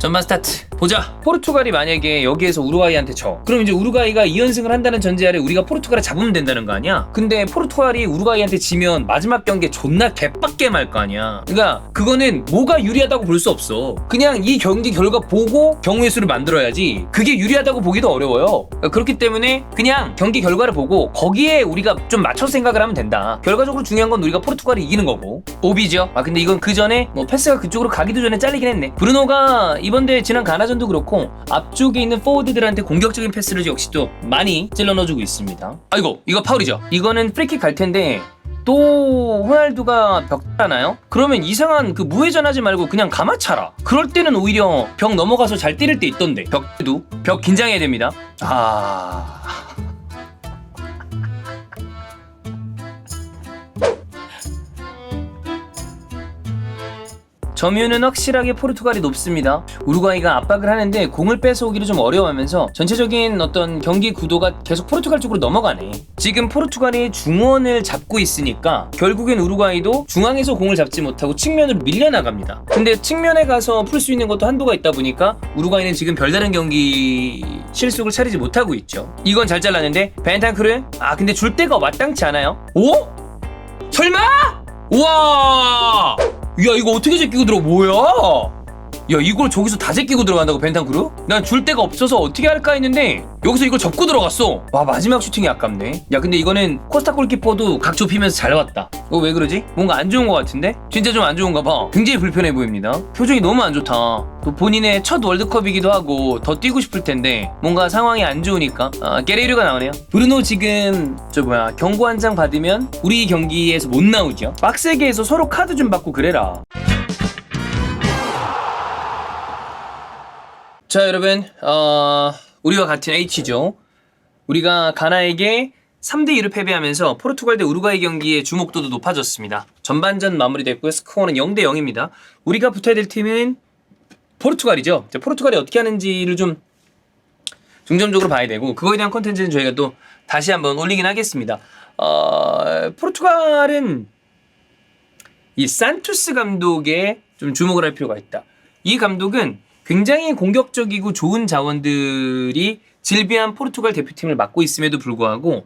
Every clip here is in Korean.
전반 스타트 보자. 포르투갈이 만약에 여기에서 우루과이한테 져, 그럼 이제 우루과이가 2연승을 한다는 전제 아래 우리가 포르투갈을 잡으면 된다는 거 아니야? 근데 포르투갈이 우루과이한테 지면 마지막 경기에 존나 개빡게 말 거 아니야. 그러니까 그거는 뭐가 유리하다고 볼 수 없어. 그냥 이 경기 결과 보고 경우의 수를 만들어야지 그게 유리하다고 보기도 어려워요. 그렇기 때문에 그냥 경기 결과를 보고 거기에 우리가 좀 맞춰서 생각을 하면 된다. 결과적으로 중요한 건 우리가 포르투갈이 이기는 거고. 오비죠. 근데 이건 그 전에 뭐 패스가 그쪽으로 가기도 전에 잘리긴 했네. 브루노가 이번 대회 지난 가나전도 그렇고 앞쪽에 있는 포워드들한테 공격적인 패스를 역시 또 많이 찔러 넣어주고 있습니다. 아이고, 이거 파울이죠. 이거는 프리킥 갈 텐데 또 호날두가 벽 하나요? 그러면 이상한 그 무회전하지 말고 그냥 가마차라. 그럴 때는 오히려 벽 넘어가서 잘 때릴 때 있던데. 벽 긴장해야 됩니다. 점유는 확실하게 포르투갈이 높습니다. 우루과이가 압박을 하는데 공을 뺏어오기를 좀 어려워하면서 전체적인 어떤 경기 구도가 계속 포르투갈 쪽으로 넘어가네. 지금 포르투갈이 중원을 잡고 있으니까 결국엔 우루과이도 중앙에서 공을 잡지 못하고 측면으로 밀려나갑니다. 근데 측면에 가서 풀 수 있는 것도 한도가 있다 보니까 우루과이는 지금 별다른 경기 실속을 차리지 못하고 있죠. 이건 잘 잘랐는데 벤탄쿠르? 근데 줄 데가 마땅치 않아요. 오? 설마? 우와! 야, 이거 어떻게 제끼고 들어? 뭐야? 야, 이걸 저기서 다 제끼고 들어간다고, 벤탄쿠르? 난 줄 데가 없어서 어떻게 할까 했는데 여기서 이걸 접고 들어갔어. 와, 마지막 슈팅이 아깝네. 야, 근데 이거는 코스타 골키퍼도 각 좁히면서 잘 왔다. 이거 왜 그러지? 뭔가 안 좋은 것 같은데? 진짜 좀 안 좋은가 봐. 굉장히 불편해 보입니다. 표정이 너무 안 좋다. 또 본인의 첫 월드컵이기도 하고 더 뛰고 싶을 텐데 뭔가 상황이 안 좋으니까. 게레이로가 나오네요. 브루노 지금 경고 한 장 받으면 우리 경기에서 못 나오죠. 빡세게 해서 서로 카드 좀 받고 그래라. 자, 여러분, 우리와 같은 H죠. 우리가 가나에게 3대2로 패배하면서 포르투갈 대 우루과이 경기의 주목도도 높아졌습니다. 전반전 마무리됐고요. 스코어는 0대0입니다. 우리가 붙어야 될 팀은 포르투갈이죠. 포르투갈이 어떻게 하는지를 좀 중점적으로 봐야 되고, 그거에 대한 콘텐츠는 저희가 또 다시 한번 올리긴 하겠습니다. 포르투갈은 이 산투스 감독에 좀 주목을 할 필요가 있다. 이 감독은 굉장히 공격적이고 좋은 자원들이 질비한 포르투갈 대표팀을 맡고 있음에도 불구하고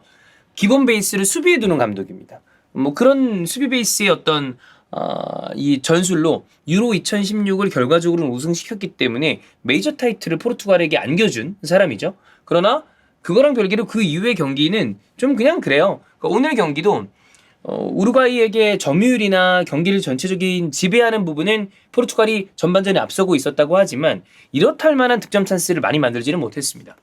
기본 베이스를 수비에 두는 감독입니다. 뭐 그런 수비 베이스의 어떤 이 전술로 유로 2016을 결과적으로는 우승시켰기 때문에 메이저 타이틀을 포르투갈에게 안겨준 사람이죠. 그러나 그거랑 별개로 그 이후의 경기는 좀 그냥 그래요. 그러니까 오늘 경기도 우루과이에게 점유율이나 경기를 전체적인 지배하는 부분은 포르투갈이 전반전에 앞서고 있었다고 하지만 이렇다 할 만한 득점 찬스를 많이 만들지는 못했습니다.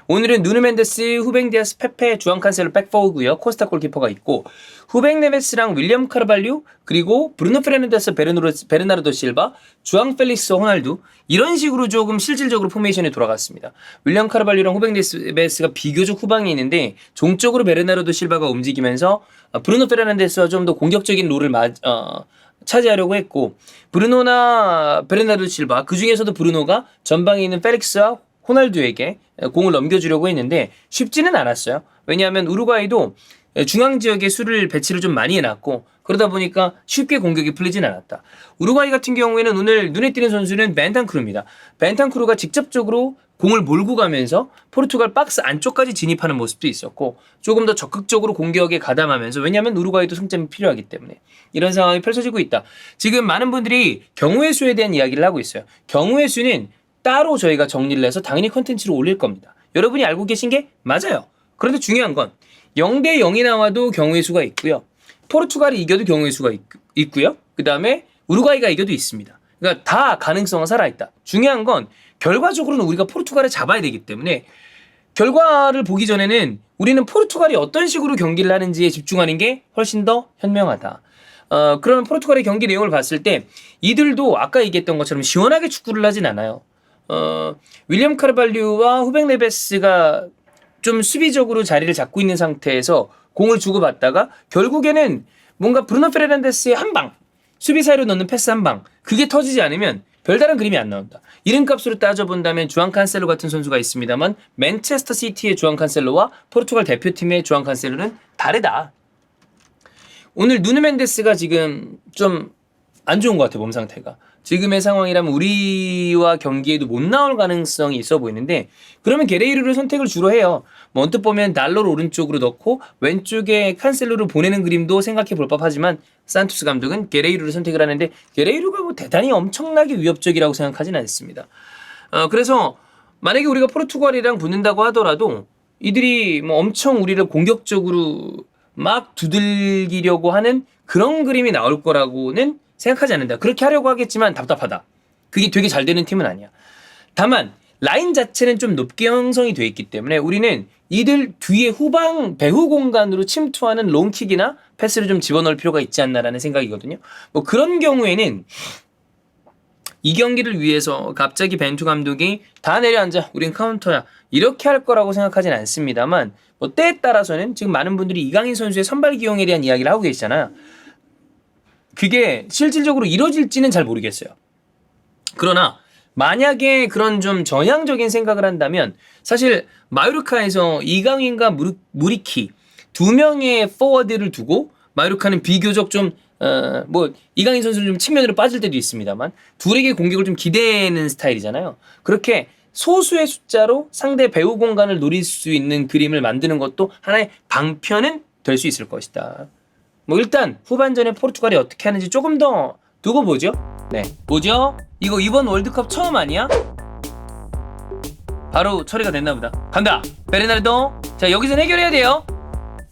오늘은 누누 멘데스, 후벤 디아스, 페페, 주안 칸셀로 백포우고요. 코스타 골키퍼가 있고 후벤 네베스랑 윌리엄 카르발류, 그리고 브루노 페르난데스, 베르나르도 실바, 주앙 펠릭스, 호날두, 이런 식으로 조금 실질적으로 포메이션이 돌아갔습니다. 윌리엄 카르발류랑 후벤 네베스가 비교적 후방에 있는데 종적으로 베르나르도 실바가 움직이면서 브루노 페르난데스와 좀 더 공격적인 롤을 차지하려고 했고, 브루노나 베르나르도 실바, 그 중에서도 브루노가 전방에 있는 펠릭스와 호날두에게 공을 넘겨주려고 했는데 쉽지는 않았어요. 왜냐하면 우루과이도 중앙 지역에 수를 배치를 좀 많이 해놨고, 그러다 보니까 쉽게 공격이 풀리진 않았다. 우루과이 같은 경우에는 오늘 눈에 띄는 선수는 벤탄쿠르입니다. 벤탄쿠르가 직접적으로 공을 몰고 가면서 포르투갈 박스 안쪽까지 진입하는 모습도 있었고, 조금 더 적극적으로 공격에 가담하면서, 왜냐하면 우루과이도 승점이 필요하기 때문에 이런 상황이 펼쳐지고 있다. 지금 많은 분들이 경우의 수에 대한 이야기를 하고 있어요. 경우의 수는 따로 저희가 정리를 해서 당연히 컨텐츠로 올릴 겁니다. 여러분이 알고 계신 게 맞아요. 그런데 중요한 건 0대0이 나와도 경우의 수가 있고요. 포르투갈이 이겨도 경우의 수가 있고요. 그 다음에 우루과이가 이겨도 있습니다. 그러니까 다 가능성은 살아있다. 중요한 건 결과적으로는 우리가 포르투갈을 잡아야 되기 때문에 결과를 보기 전에는 우리는 포르투갈이 어떤 식으로 경기를 하는지에 집중하는 게 훨씬 더 현명하다. 그러면 포르투갈의 경기 내용을 봤을 때 이들도 아까 얘기했던 것처럼 시원하게 축구를 하진 않아요. 윌리엄 카르발류와 후벤 네베스가 좀 수비적으로 자리를 잡고 있는 상태에서 공을 주고받다가 결국에는 뭔가 브루노 페르난데스의 한 방, 수비 사이로 넣는 패스 한 방, 그게 터지지 않으면 별다른 그림이 안 나온다. 이름값으로 따져본다면 주앙 칸셀로 같은 선수가 있습니다만 맨체스터 시티의 주앙 칸셀로와 포르투갈 대표팀의 주앙 칸셀로는 다르다. 오늘 누누 멘데스가 지금 좀 안 좋은 것 같아요. 몸 상태가. 지금의 상황이라면 우리와 경기에도 못 나올 가능성이 있어 보이는데 그러면 게레이루를 선택을 주로 해요. 뭐 언뜻 보면 달러를 오른쪽으로 넣고 왼쪽에 칸셀로를 보내는 그림도 생각해 볼 법하지만 산투스 감독은 게레이루를 선택을 하는데 게레이루가 뭐 대단히 엄청나게 위협적이라고 생각하진 않습니다. 그래서 만약에 우리가 포르투갈이랑 붙는다고 하더라도 이들이 뭐 엄청 우리를 공격적으로 막 두들기려고 하는 그런 그림이 나올 거라고는 생각하지 않는다. 그렇게 하려고 하겠지만 답답하다. 그게 되게 잘 되는 팀은 아니야. 다만 라인 자체는 좀 높게 형성이 되어 있기 때문에 우리는 이들 뒤에 후방 배후 공간으로 침투하는 롱킥이나 패스를 좀 집어넣을 필요가 있지 않나라는 생각이거든요. 뭐 그런 경우에는 이 경기를 위해서 갑자기 벤투 감독이 다 내려앉아 우린 카운터야 이렇게 할 거라고 생각하진 않습니다만 뭐 때에 따라서는 지금 많은 분들이 이강인 선수의 선발 기용에 대한 이야기를 하고 계시잖아요. 그게 실질적으로 이루어질지는 잘 모르겠어요. 그러나 만약에 그런 좀 전향적인 생각을 한다면 사실 마요르카에서 이강인과 무리키 두 명의 포워드를 두고 마요르카는 비교적 좀 뭐 이강인 선수는 좀 측면으로 빠질 때도 있습니다만 둘에게 공격을 좀 기대는 스타일이잖아요. 그렇게 소수의 숫자로 상대 배후 공간을 노릴 수 있는 그림을 만드는 것도 하나의 방편은 될 수 있을 것이다. 뭐 일단 후반전에 포르투갈이 어떻게 하는지 조금 더 두고 보죠. 네, 보죠. 이거 이번 월드컵 처음 아니야? 바로 처리가 됐나 보다. 간다. 베르나르도. 자, 여기서 해결해야 돼요.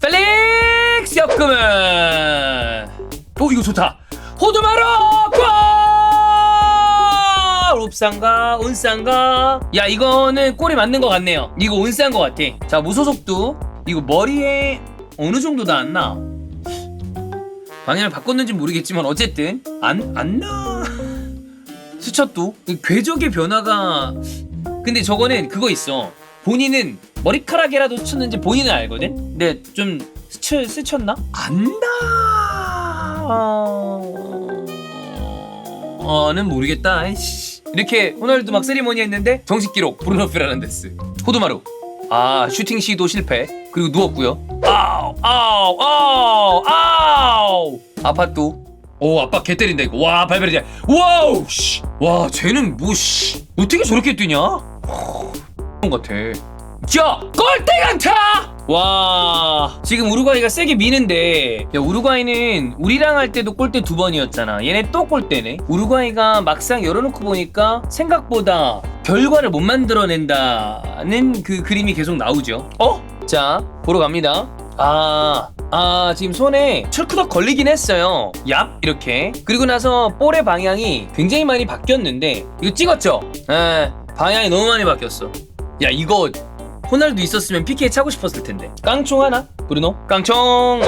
펠릭스 역금은. 오, 이거 좋다. 호두마루 골! 옵상가 온상가. 야, 이거는 골이 맞는 것 같네요. 이거 온상 것 같아. 자, 무소속도. 이거 머리에 어느 정도 닿았나? 방향을 바꿨는지 모르겠지만 어쨌든 안 나. 스쳤도 궤적의 변화가. 근데 저거는 그거 있어. 본인은 머리카락이라도 스쳤는지 본인은 알거든. 근데 좀 스쳤나? 안 나. 는 모르겠다. 에이씨. 이렇게 호날두 막 세리머니 했는데 정식 기록 브루노 페르난데스 호두마루. 아, 슈팅 시도 실패. 그리고 누웠고요. 아우 아파또. 오, 아빠 개 때린다 이거. 와, 발베르제. 와우 씨. 와, 쟤는 뭐 씨. 어떻게 저렇게 뛰냐? 같아. 자, 골대 강타! 와, 지금 우루과이가 세게 미는데, 야, 우루과이는 우리랑 할 때도 골대 2번이었잖아. 얘네 또 골대네. 우루과이가 막상 열어놓고 보니까 생각보다 결과를 못 만들어낸다는 그 그림이 계속 나오죠. 자, 보러 갑니다. 지금 손에 철크덕 걸리긴 했어요. 얍, 이렇게. 그리고 나서 볼의 방향이 굉장히 많이 바뀌었는데, 이거 찍었죠? 방향이 너무 많이 바뀌었어. 야, 이거 호날두 있었으면 PK 차고 싶었을 텐데. 깡총 하나? 브루노? 깡총!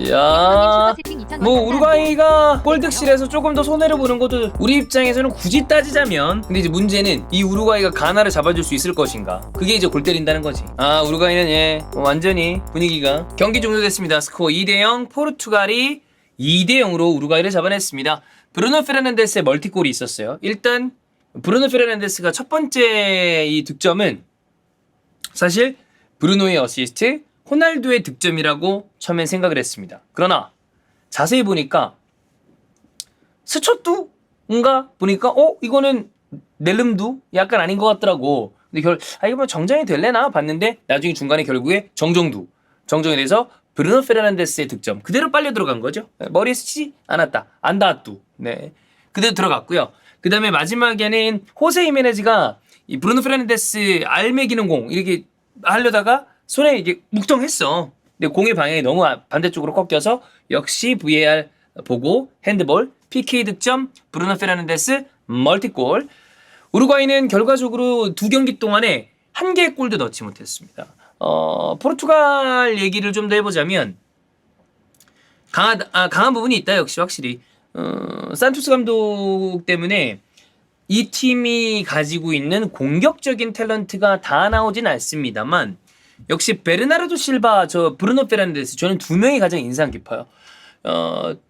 야, 뭐 우루과이가 골득실에서 조금 더 손해를 보는 것도 우리 입장에서는 굳이 따지자면, 근데 이제 문제는 이 우루과이가 가나를 잡아줄 수 있을 것인가. 그게 이제 골 때린다는 거지. 우루과이는 완전히 분위기가. 경기 종료됐습니다. 스코어 2대0. 포르투갈이 2대0으로 우루과이를 잡아냈습니다. 브루노 페르난데스의 멀티골이 있었어요. 일단 브루노 페르난데스가 첫 번째 이 득점은 사실 브루노의 어시스트, 호날두의 득점이라고 처음엔 생각을 했습니다. 그러나 자세히 보니까 스초뚜인가 보니까 이거는 넬름두 약간 아닌 것 같더라고. 근데 이거 뭐 정정이 될래나 봤는데 나중에 중간에 결국에 정정이 돼서 브루노 페르난데스의 득점 그대로 빨려 들어간 거죠. 머리에 스치지 않았다. 안 닿았두. 네, 그대로 들어갔고요. 그 다음에 마지막에는 호세 히메네즈가 이 브루노 페르난데스 알매기는 공 이렇게 하려다가 손에 이게 묵통했어. 근데 공의 방향이 너무 반대쪽으로 꺾여서 역시 VAR 보고 핸드볼, PK 득점, 브루노 페르난데스 멀티골. 우루과이는 결과적으로 두 경기 동안에 한 개의 골도 넣지 못했습니다. 포르투갈 얘기를 좀 더 해보자면 강한 부분이 있다. 역시 확실히 산투스 감독 때문에 이 팀이 가지고 있는 공격적인 탤런트가 다 나오진 않습니다만 역시 베르나르도 실바, 브루노 페르난데스 저는 두 명이 가장 인상 깊어요.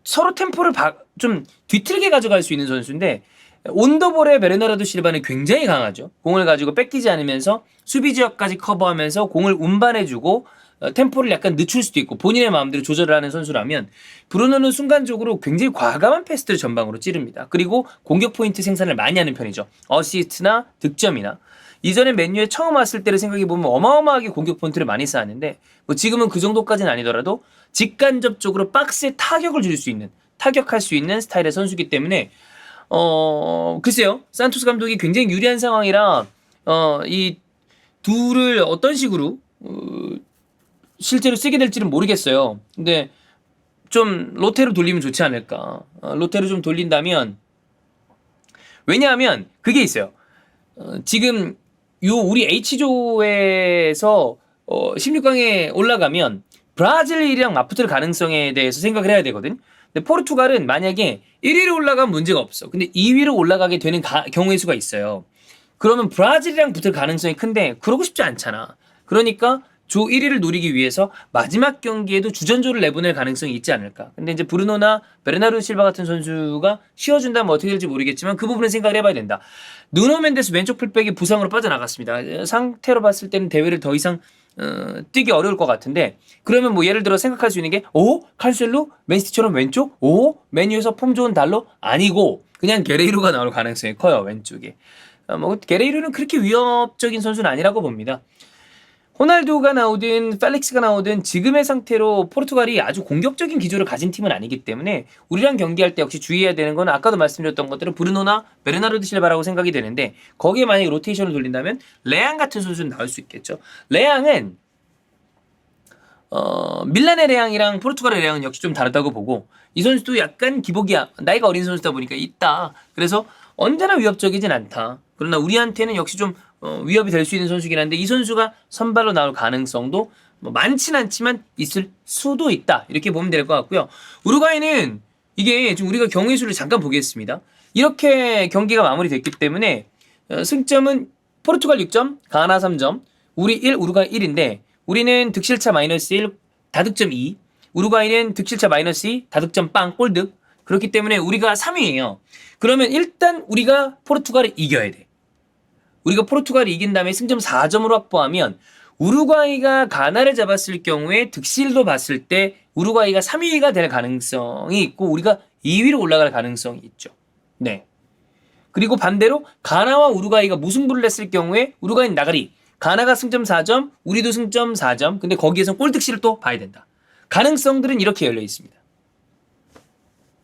서로 템포를 좀 뒤틀게 가져갈 수 있는 선수인데 온더볼의 베르나르도 실바는 굉장히 강하죠. 공을 가지고 뺏기지 않으면서 수비 지역까지 커버하면서 공을 운반해주고 템포를 약간 늦출 수도 있고 본인의 마음대로 조절을 하는 선수라면 브루노는 순간적으로 굉장히 과감한 패스를 전방으로 찌릅니다. 그리고 공격 포인트 생산을 많이 하는 편이죠. 어시스트나 득점이나. 이전에 맨유에 처음 왔을 때를 생각해보면 어마어마하게 공격 포인트를 많이 쌓았는데 뭐 지금은 그 정도까지는 아니더라도 직간접적으로 박스에 타격을 줄 수 있는, 타격할 수 있는 스타일의 선수이기 때문에 글쎄요. 산토스 감독이 굉장히 유리한 상황이라 이 둘을 어떤 식으로 실제로 쓰게 될지는 모르겠어요. 근데 좀 로테로 돌리면 좋지 않을까. 로테로 좀 돌린다면, 왜냐하면 그게 있어요. 지금 요 우리 H조에서 16강에 올라가면 브라질이랑 맞붙을 가능성에 대해서 생각을 해야 되거든. 근데 포르투갈은 만약에 1위로 올라가면 문제가 없어. 근데 2위로 올라가게 되는 경우의 수가 있어요. 그러면 브라질이랑 붙을 가능성이 큰데 그러고 싶지 않잖아. 그러니까 조 1위를 노리기 위해서 마지막 경기에도 주전조를 내보낼 가능성이 있지 않을까. 근데 이제 브루노나 베르나르도 실바 같은 선수가 쉬어준다면 어떻게 될지 모르겠지만 그 부분은 생각을 해봐야 된다. 누노 멘데스 왼쪽 풀백이 부상으로 빠져나갔습니다. 상태로 봤을 때는 대회를 더 이상 뛰기 어려울 것 같은데, 그러면 뭐 예를 들어 생각할 수 있는 게 칸셀로 맨시티처럼 왼쪽? 맨유에서 폼 좋은 달로? 아니고 그냥 게레이로가 나올 가능성이 커요. 왼쪽에. 뭐 게레이로는 그렇게 위협적인 선수는 아니라고 봅니다. 호날두가 나오든 펠릭스가 나오든 지금의 상태로 포르투갈이 아주 공격적인 기조를 가진 팀은 아니기 때문에 우리랑 경기할 때 역시 주의해야 되는 건 아까도 말씀드렸던 것들은 브루노나 베르나르도 실바라고 생각이 되는데, 거기에 만약에 로테이션을 돌린다면 레앙 같은 선수는 나올 수 있겠죠. 레앙은 밀란의 레앙이랑 포르투갈의 레앙은 역시 좀 다르다고 보고, 이 선수도 약간 기복이야. 나이가 어린 선수다 보니까 있다. 그래서 언제나 위협적이진 않다. 그러나 우리한테는 역시 좀 위협이 될 수 있는 선수긴 한데, 이 선수가 선발로 나올 가능성도 뭐 많진 않지만 있을 수도 있다. 이렇게 보면 될 것 같고요. 우루과이는 이게 지금 우리가 경우의 수를 잠깐 보겠습니다. 이렇게 경기가 마무리됐기 때문에 승점은 포르투갈 6점, 가나 3점, 우리 1, 우루과이 1인데, 우리는 득실차 마이너스 1, 다득점 2, 우루과이는 득실차 마이너스 2, 다득점 빵, 골득. 그렇기 때문에 우리가 3위예요. 그러면 일단 우리가 포르투갈을 이겨야 돼. 우리가 포르투갈을 이긴 다음에 승점 4점으로 확보하면 우루과이가 가나를 잡았을 경우에 득실도 봤을 때 우루과이가 3위가 될 가능성이 있고 우리가 2위로 올라갈 가능성이 있죠. 네. 그리고 반대로 가나와 우루과이가 무승부를 했을 경우에 우루과이는 나가리, 가나가 승점 4점, 우리도 승점 4점. 근데 거기에서 골득실을 또 봐야 된다. 가능성들은 이렇게 열려 있습니다.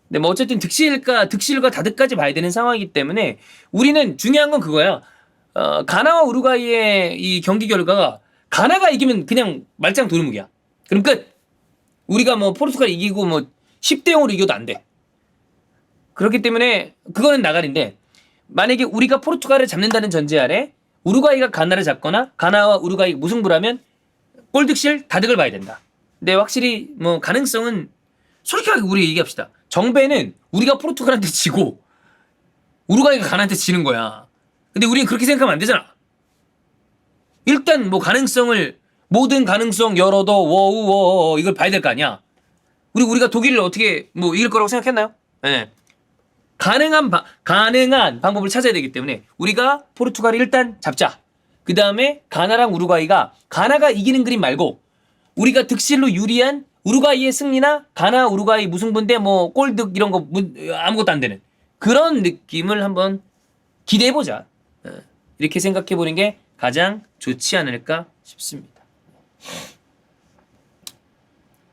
근데 뭐 어쨌든 득실과 다득까지 봐야 되는 상황이기 때문에 우리는 중요한 건 그거야. 가나와 우루과이의 이 경기 결과가 가나가 이기면 그냥 말짱 도루묵이야. 그럼 끝. 우리가 뭐 포르투갈 이기고 뭐 10대 0으로 이겨도 안 돼. 그렇기 때문에 그거는 나가리인데, 만약에 우리가 포르투갈을 잡는다는 전제 아래 우루과이가 가나를 잡거나 가나와 우루과이가 무승부라면 골득실 다득을 봐야 된다. 근데 확실히 뭐 가능성은 솔직하게 우리 얘기합시다. 정배는 우리가 포르투갈한테 지고 우루과이가 가나한테 지는 거야. 근데 우리는 그렇게 생각하면 안 되잖아. 일단 뭐 가능성을, 모든 가능성 열어도 워우워 이걸 봐야 될 거 아니야. 우리가 독일을 어떻게 뭐 이길 거라고 생각했나요? 네. 가능한 방법을 찾아야 되기 때문에 우리가 포르투갈을 일단 잡자. 그 다음에 가나랑 우루과이가, 가나가 이기는 그림 말고 우리가 득실로 유리한 우루과이의 승리나 가나 우루과이 무승부인데 뭐 골득 이런 거 아무것도 안 되는 그런 느낌을 한번 기대해보자. 이렇게 생각해보는 게 가장 좋지 않을까 싶습니다.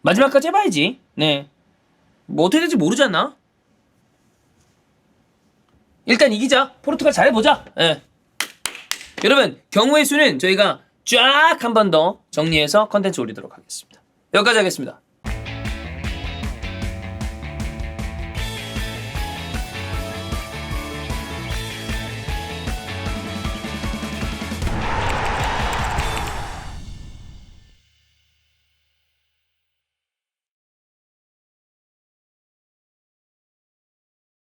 마지막까지 해봐야지. 네. 뭐 어떻게 될지 모르잖아. 일단 이기자. 포르투갈 잘해보자. 네. 여러분, 경우의 수는 저희가 쫙 한 번 더 정리해서 컨텐츠 올리도록 하겠습니다. 여기까지 하겠습니다.